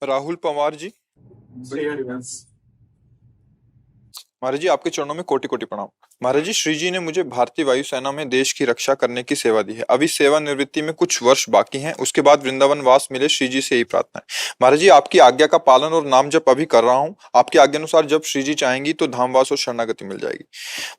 राहुल पवार जी। बढ़िया रिवाज। महाराज जी, आपके चरणों में कोटि कोटि प्रणाम। महाराज जी, श्री जी ने मुझे भारतीय वायुसेना में देश की रक्षा करने की सेवा दी है। अभी सेवानिवृत्ति में कुछ वर्ष बाकी हैं, उसके बाद वृंदावन वास मिले, श्री जी से यही प्रार्थना है। महाराज जी, आपकी आज्ञा का पालन और नाम जप अभी कर रहा हूँ। आपकी आज्ञा अनुसार जब श्री जी चाहेंगी तो धामवास और शरणागति मिल जाएगी।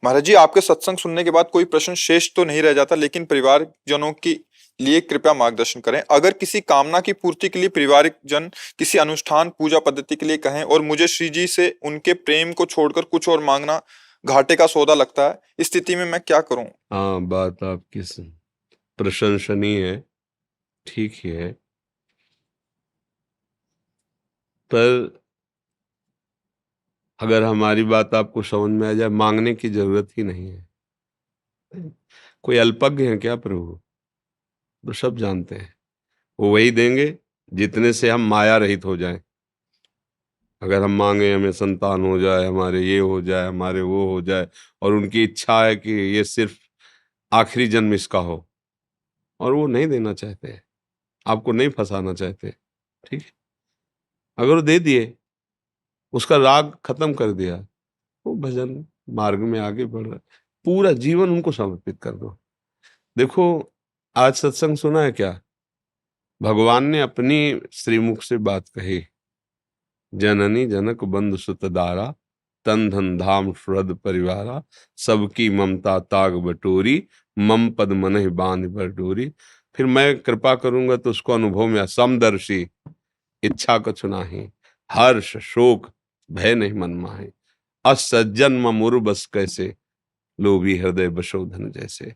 महाराज जी, आपके सत्संग सुनने के बाद कोई प्रश्न शेष तो नहीं रह जाता, लेकिन परिवारजनों की लिए कृपया मार्गदर्शन करें। अगर किसी कामना की पूर्ति के लिए परिवारिक जन किसी अनुष्ठान पूजा पद्धति के लिए कहें और मुझे श्री जी से उनके प्रेम को छोड़कर कुछ और मांगना घाटे का सौदा लगता है, इस स्थिति में मैं क्या करूं? हाँ, बात आपकी प्रशंसनीय है, ठीक ही है, पर अगर हमारी बात आपको समझ में आ जाए, मांगने की जरूरत ही नहीं है। कोई अल्पज्ञ है क्या प्रभु? तो सब जानते हैं, वो वही देंगे जितने से हम माया रहित हो जाएं। अगर हम मांगे हमें संतान हो जाए, हमारे ये हो जाए, हमारे वो हो जाए, और उनकी इच्छा है कि ये सिर्फ आखिरी जन्म इसका हो, और वो नहीं देना चाहते, आपको नहीं फंसाना चाहते, ठीक है, अगर वो दे दिए, उसका राग खत्म कर दिया, वो भजन मार्ग में आगे बढ़ रहा है, पूरा जीवन उनको समर्पित कर दो। देखो, आज सत्संग सुना है क्या? भगवान ने अपनी श्रीमुख से बात कही, जननी जनक बंधु सुत दारा, तन धन धाम सुहृद परिवारा, सबकी ममता ताग बटोरी, मम पद मनहि बांध बर डोरी। फिर मैं कृपा करूंगा तो उसको अनुभव में समदर्शी, इच्छा कछु नाही, हर्ष शोक भय नहीं मन माहे, असज्जन ममुर बस कैसे, लोभी हृदय बशोधन जैसे।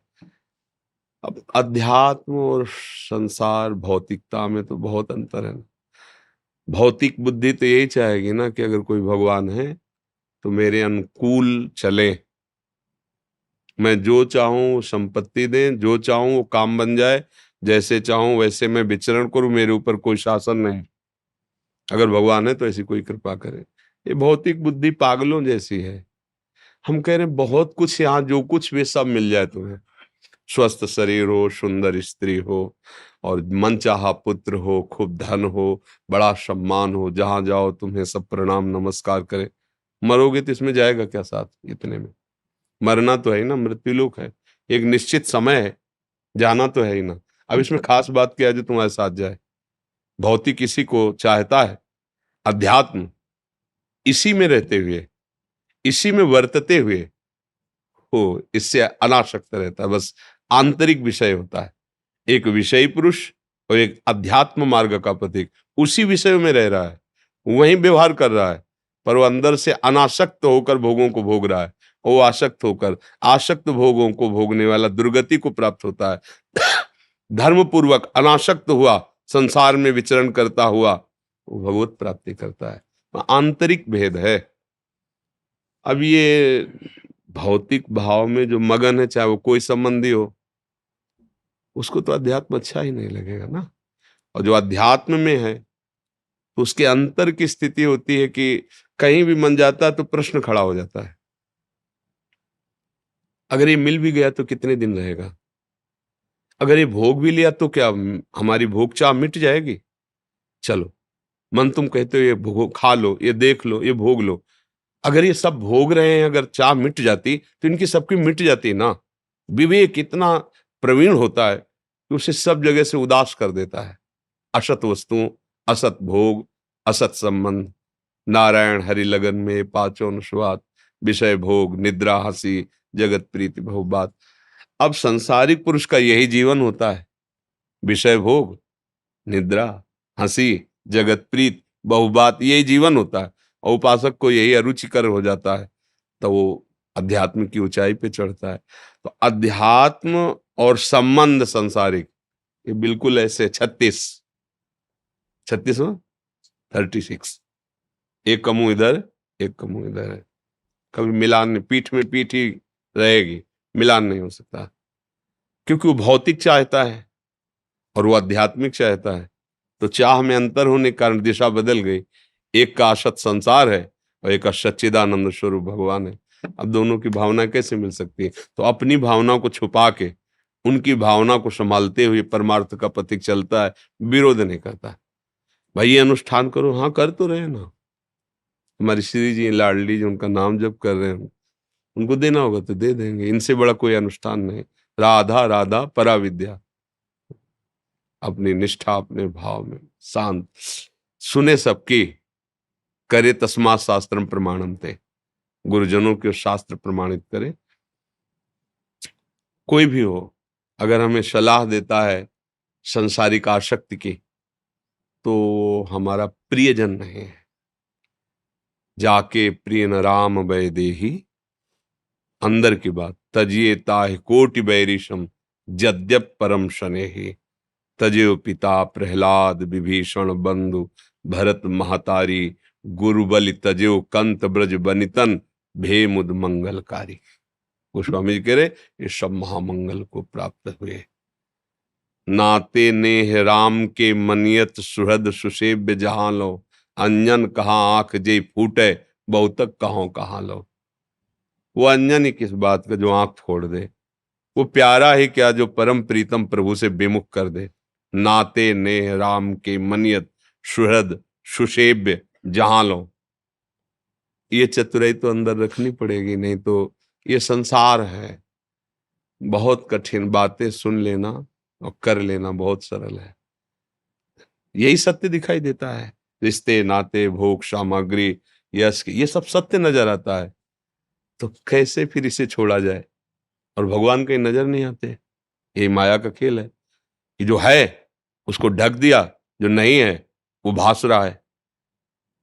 अब अध्यात्म और संसार भौतिकता में तो बहुत अंतर है ना। भौतिक बुद्धि तो यही चाहेगी ना कि अगर कोई भगवान है तो मेरे अनुकूल चले, मैं जो चाहूं संपत्ति दें, जो चाहूं वो काम बन जाए, जैसे चाहूं वैसे मैं विचरण करूं, मेरे ऊपर कोई शासन नहीं। अगर भगवान है तो ऐसी कोई कृपा करे। ये भौतिक बुद्धि पागलों जैसी है। हम कह रहे हैं बहुत कुछ यहाँ, जो कुछ भी सब मिल जाए तुम्हें, स्वस्थ शरीर हो, सुंदर स्त्री हो, और मनचाहा पुत्र हो, खूब धन हो, बड़ा सम्मान हो, जहां जाओ तुम्हें सब प्रणाम नमस्कार करे। मरोगे तो इसमें जाएगा क्या साथ? इतने में मरना तो है ही ना, मृत्युलोक है, एक निश्चित समय है, जाना तो है ही ना। अब इसमें खास बात क्या है जो तुम्हारे साथ जाए? भौतिक इसी को चाहता है, अध्यात्म इसी में रहते हुए, इसी में वर्तते हुए हो, इससे अनासक्त रहता है, बस आंतरिक विषय होता है। एक विषयी पुरुष और एक अध्यात्म मार्ग का प्रतीक उसी विषय में रह रहा है, वहीं व्यवहार कर रहा है, पर वो अंदर से अनासक्त होकर भोगों को भोग रहा है। वो आसक्त होकर आसक्त भोगों को भोगने वाला दुर्गति को प्राप्त होता है। धर्म पूर्वक अनासक्त हुआ, संसार में विचरण करता हुआ वो भगवत प्राप्ति करता है। आंतरिक भेद है। अब ये भौतिक भाव में जो मगन है, चाहे वो कोई संबंधी हो, उसको तो अध्यात्म अच्छा ही नहीं लगेगा ना। और जो अध्यात्म में है तो उसके अंतर की स्थिति होती है कि कहीं भी मन जाता है तो प्रश्न खड़ा हो जाता है, अगर ये मिल भी गया तो कितने दिन रहेगा? अगर ये भोग भी लिया तो क्या हमारी भोग चाह मिट जाएगी? चलो, मन तुम कहते हो ये भोग खा लो, ये देख लो, ये भोग लो, अगर ये सब भोग रहे हैं, अगर चाह मिट जाती तो इनकी सबकी मिट जाती ना। विवेक इतना प्रवीण होता है कि उसे सब जगह से उदास कर देता है। असत वस्तुओं, असत भोग, असत संबंध, नारायण हरि लगन में पांचों अनुस्वाद, विषय भोग, निद्रा, हंसी, जगत प्रीति बहुबात। अब संसारिक पुरुष का यही जीवन होता है, विषय भोग, निद्रा, हंसी, जगत प्रीत बहुबात, यही जीवन होता है। और उपासक को यही अरुचिकर हो जाता है तो वो अध्यात्म की ऊंचाई पे चढ़ता है। तो अध्यात्म और संबंध संसारिक, ये बिल्कुल ऐसे 36 में 36, एक कमू इधर एक कमू इधर है, कभी मिलान नहीं, पीठ में पीठ ही रहेगी, मिलान नहीं हो सकता, क्योंकि वो भौतिक चाहता है और वो आध्यात्मिक चाहता है। तो चाह में अंतर होने के कारण दिशा बदल गई। एक का असत संसार है और एक का सच्चिदानंद स्वरूप भगवान है। अब दोनों की भावना कैसे मिल सकती है? तो अपनी भावना को छुपा के उनकी भावना को संभालते हुए परमार्थ का प्रतीक चलता है, विरोध नहीं करता। भाई ये अनुष्ठान करो, हाँ कर तो रहे हैं ना। हमारी श्री जी लाडली जी उनका नाम जप कर रहे हैं, उनको देना होगा तो दे देंगे, इनसे बड़ा कोई अनुष्ठान नहीं। राधा राधा परा विद्या, अपनी निष्ठा अपने भाव में शांत, सुने सबकी, करे तस्मात् शास्त्रम प्रमाणम ते, गुरुजनों के शास्त्र प्रमाणित करे। कोई भी हो, अगर हमें सलाह देता है संसारिक आसक्ति की, तो हमारा प्रियजन नहीं है। जाके प्रिय न राम भय देही, अंदर की बात, तजिए ताहि कोटि बैरिशम, जद्यप परम शनेहि, तजयो पिता प्रहलाद विभीषण बंधु, भरत महतारी, गुरुबलि तजयो कंत ब्रज बनितन, भेमुद मंगलकारी। गोस्वामी जी कह रहे ये सब महामंगल को प्राप्त हुए। नाते नेह राम के मनियत सुहृद सुसेव्य जहां लो, अंजन कहाँ आंख जे फूटे, बहुतक कहाँ कहाँ लो। वो अंजन ही किस बात का जो आंख फोड़ दे, वो प्यारा ही क्या जो परम प्रीतम प्रभु से विमुख कर दे। नाते नेह राम के मनियत सुहृद सुसेव्य जहां लो, ये चतुराई तो अंदर रखनी पड़ेगी, नहीं तो ये संसार है। बहुत कठिन बातें सुन लेना और कर लेना बहुत सरल है। यही सत्य दिखाई देता है, रिश्ते नाते भोग सामग्री यश ये सब सत्य नजर आता है, तो कैसे फिर इसे छोड़ा जाए। और भगवान कहीं नजर नहीं आते। ये माया का खेल है कि जो है उसको ढक दिया, जो नहीं है वो भास रहा है।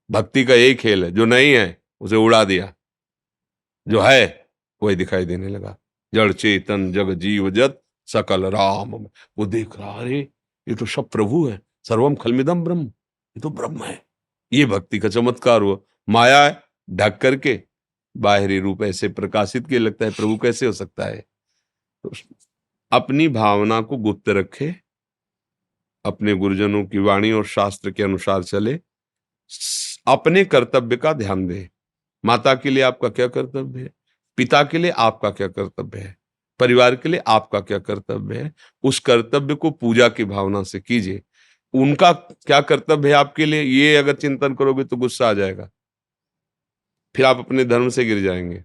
भक्ति का यही खेल है, जो नहीं है उसे उड़ा दिया, जो है वही दिखाई देने लगा। जड़ चेतन जग जीव जत सकल राम, वो देख रहा, अरे ये तो सब प्रभु है, सर्वम खलमिदम ब्रह्म, ये तो ब्रह्म है। ये भक्ति का चमत्कार हुआ। माया है, ढक करके बाहरी रूप ऐसे प्रकाशित किए, लगता है प्रभु कैसे हो सकता है। तो अपनी भावना को गुप्त रखे, अपने गुरुजनों की वाणी और शास्त्र के अनुसार चले, अपने कर्तव्य का ध्यान दे। माता के लिए आपका क्या कर्तव्य है, पिता के लिए आपका क्या कर्तव्य है, परिवार के लिए आपका क्या कर्तव्य है, उस कर्तव्य को पूजा की भावना से कीजिए। उनका क्या कर्तव्य है आपके लिए, ये अगर चिंतन करोगे तो गुस्सा आ जाएगा, फिर आप अपने धर्म से गिर जाएंगे।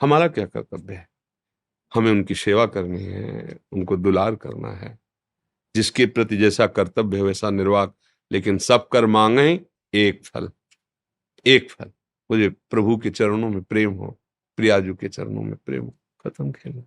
हमारा क्या कर्तव्य है, हमें उनकी सेवा करनी है, उनको दुलार करना है। जिसके प्रति जैसा कर्तव्य है वैसा निर्वाह, लेकिन सब कर मांगे एक फल, एक फल। मुझे प्रभु के चरणों में प्रेम हो, प्रियाजू के चरणों में प्रेम हो, खत्म खेल।